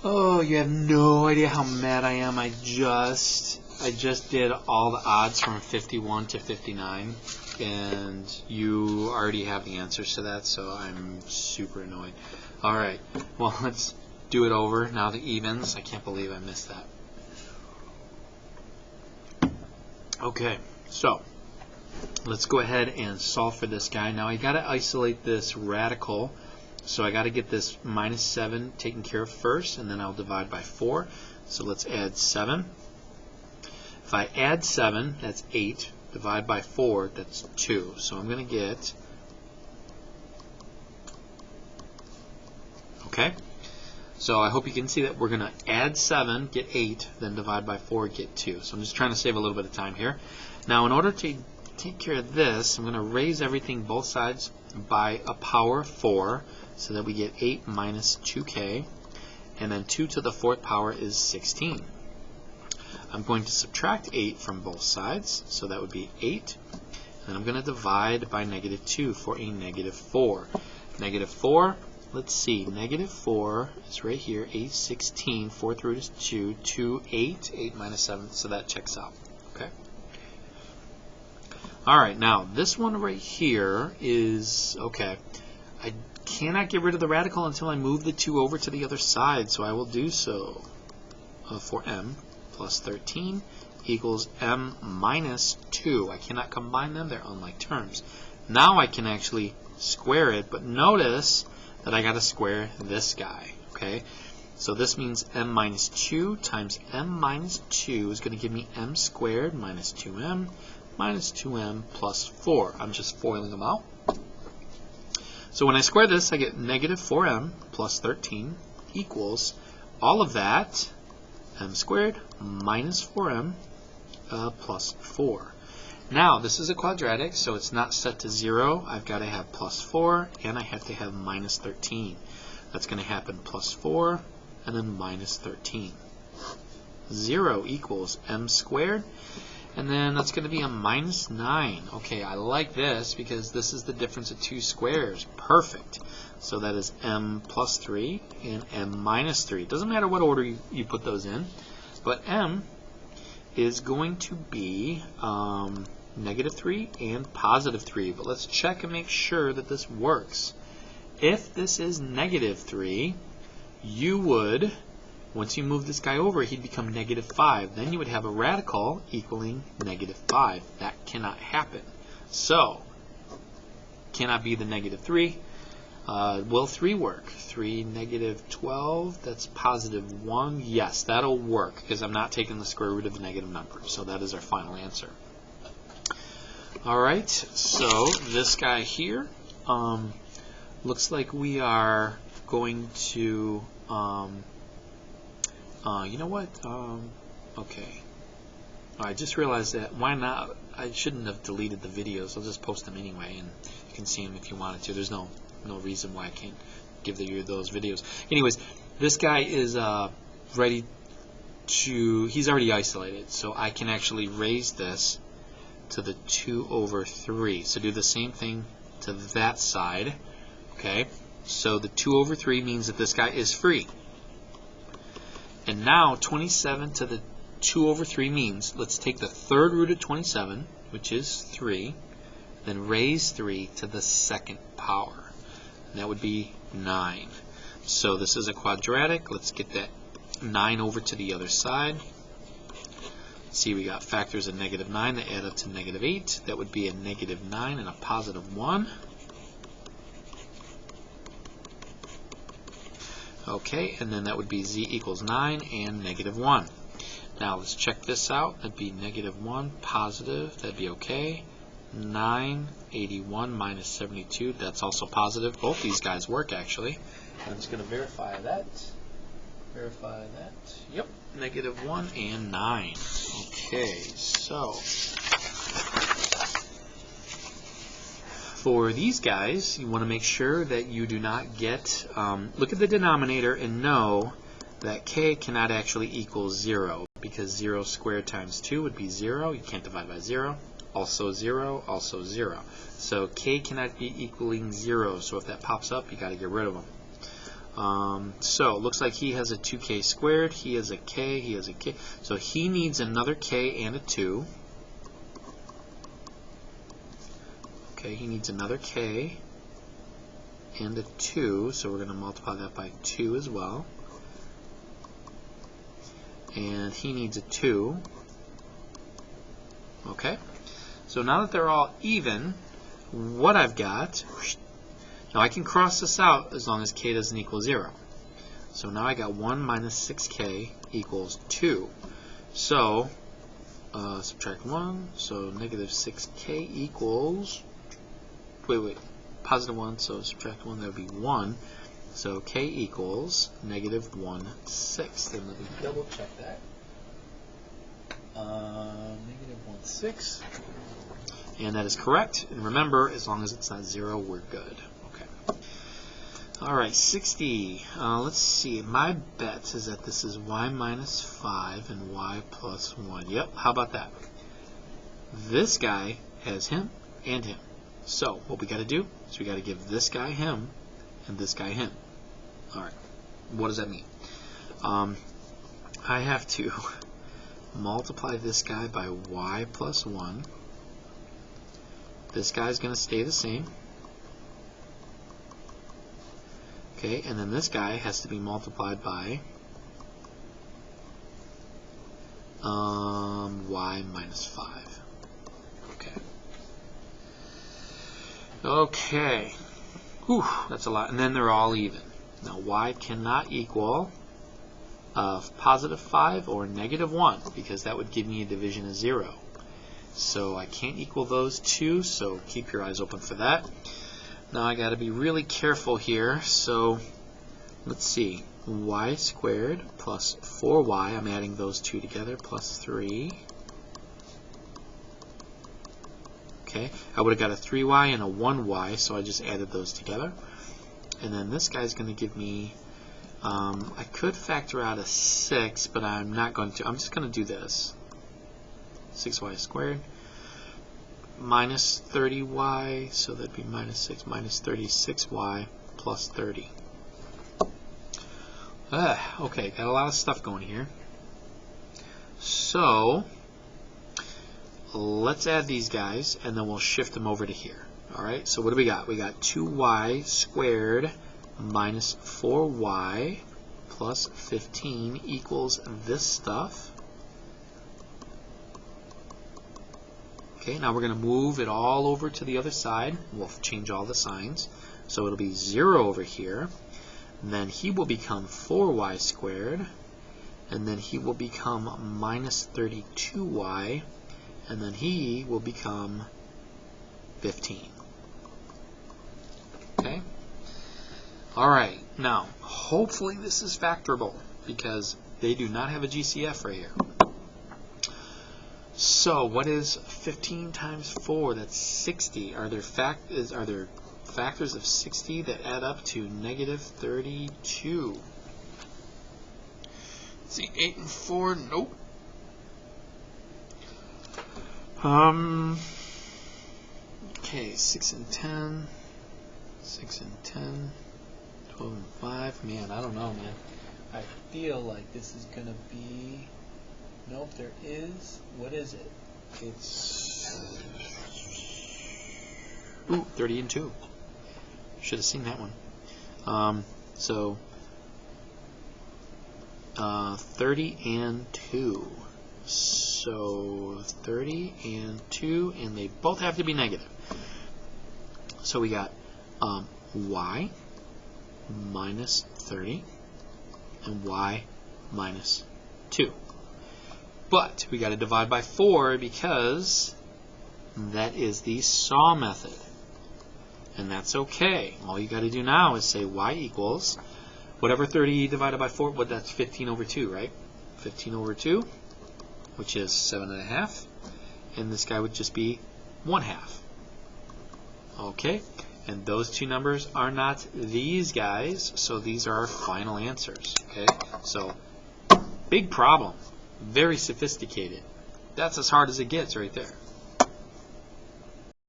Oh, you have no idea how mad I am. I just did all the odds from 51 to 59, and you already have the answers to that, so I'm super annoyed. All right, well, let's do it over. Now the evens. I can't believe I missed that. Okay, so let's go ahead and solve for this guy. Now I got to isolate this radical. So I got to get this minus 7 taken care of first, and then I'll divide by 4. So let's add 7. If I add 7, that's 8. Divide by 4, that's 2. So I'm going to get, okay? So I hope you can see that we're going to add 7, get 8, then divide by 4, get 2. So I'm just trying to save a little bit of time here. Now in order to take care of this, I'm going to raise everything both sides by a power of 4. So that we get 8 minus 2k, and then 2 to the 4th power is 16. I'm going to subtract 8 from both sides, so that would be 8. And I'm going to divide by negative 2 for a negative 4. Negative 4, let's see, negative 4 is right here, 8, 16, 4th root is 2, 2, 8, 8 minus 7, so that checks out. Okay. Alright, now this one right here is, okay, I cannot get rid of the radical until I move the 2 over to the other side, so I will do so. For m plus 13 equals m minus 2. I cannot combine them, they're unlike terms. Now I can actually square it, but notice that I got to square this guy. Okay, so this means m minus 2 times m minus 2 is going to give me m squared minus 2m plus 4. I'm just foiling them out. So when I square this, I get negative 4m plus 13 equals all of that, m squared minus 4m plus 4. Now, this is a quadratic, so it's not set to 0. I've got to have plus 4, and I have to have minus 13. That's going to happen plus 4, and then minus 13. 0 equals m squared. And then that's going to be a minus 9. Okay, I like this because this is the difference of two squares. Perfect. So that is m plus 3 and m minus 3. It doesn't matter what order you put those in, but m is going to be negative 3 and positive 3. But let's check and make sure that this works. If this is negative 3, you would, once you move this guy over, he'd become negative 5. Then you would have a radical equaling negative 5. That cannot happen. So, cannot be the negative 3. Will 3 work? 3 negative 12, that's positive 1. Yes, that'll work because I'm not taking the square root of the negative number. So that is our final answer. Alright, so this guy here, looks like we are going to... you know what? Okay. I just realized that why not? I shouldn't have deleted the videos. I'll just post them anyway, and you can see them if you wanted to. There's no reason why I can't give you those videos. Anyways, this guy is ready to. He's already isolated, so I can actually raise this to the 2 over 3. So do the same thing to that side. Okay. So the 2 over 3 means that this guy is free. And now 27 to the 2 over 3 means, let's take the 3rd root of 27, which is 3, then raise 3 to the 2nd power. And that would be 9. So this is a quadratic. Let's get that 9 over to the other side. See, we got factors of negative 9 that add up to negative 8. That would be a negative 9 and a positive 1. Okay, and then that would be z equals 9 and negative 1. Now let's check this out. That'd be negative 1, positive. That'd be okay. 9, 81 minus 72. That's also positive. Both these guys work, actually. I'm just going to verify that. Verify that. Yep, negative 1 and 9. Okay, so for these guys, you want to make sure that you do not get, look at the denominator and know that k cannot actually equal 0 because 0 squared times 2 would be 0. You can't divide by 0. Also 0, also 0. So k cannot be equaling 0. So if that pops up, you got to get rid of them. So it looks like he has a 2k squared, he has a k, he has a k. So he needs another k and a 2. Okay, he needs another k and a 2, so we're going to multiply that by 2 as well. And he needs a 2. Okay, so now that they're all even, what I've got, now I can cross this out as long as k doesn't equal 0. So now I got 1 minus 6k equals 2. So subtract 1, so negative 6k equals, positive 1, so subtract 1, that would be 1. So k equals negative 1/6. Then let me double check that. Negative 1/6. And that is correct. And remember, as long as it's not 0, we're good. Okay. All right, 60. Let's see. My bet is that this is y minus 5 and y plus 1. Yep, how about that? This guy has him and him. So what we got to do is we got to give this guy him and this guy him. All right. What does that mean? I have to multiply this guy by y plus 1. This guy's going to stay the same. Okay, and then this guy has to be multiplied by y minus 5. Okay. Okay. Whew, that's a lot. And then they're all even. Now y cannot equal positive 5 or negative 1 because that would give me a division of 0. So I can't equal those two, so keep your eyes open for that. Now I got to be really careful here. So let's see. Y squared plus 4y, I'm adding those two together, plus 3. Okay, I would have got a 3y and a 1y, so I just added those together. And then this guy's going to give me, I could factor out a 6, but I'm not going to. I'm just going to do this. 6y squared minus 30y, so that'd be minus 6 minus 36y plus 30. Okay, got a lot of stuff going here. So let's add these guys, and then we'll shift them over to here. Alright, so what do we got? We got 2y squared minus 4y plus 15 equals this stuff. Okay, now we're going to move it all over to the other side. We'll change all the signs. So it'll be 0 over here. And then he will become 4y squared. And then he will become minus 32y. And then he will become 15. Okay? Alright, now, hopefully this is factorable because they do not have a GCF right here. So, what is 15 times 4? That's 60. Are there factors of 60 that add up to negative 32? Let's see, 8 and 4, nope. Okay, 6 and 10, 6 and 10, 12 and 5. Man, I don't know, man. I feel like this is going to be... Nope, there is. What is it? It's 30 and 2. Should have seen that one. So 30 and 2. So 30 and 2, and they both have to be negative. So we got y minus 30 and y minus 2. But we got to divide by 4 because that is the saw method. And that's okay. All you got to do now is say y equals whatever 30 divided by 4, but that's 15 over 2, right? 15 over 2, which is 7.5. And this guy would just be 1/2. Okay? And those two numbers are not these guys, so these are our final answers. Okay? So, big problem. Very sophisticated. That's as hard as it gets right there.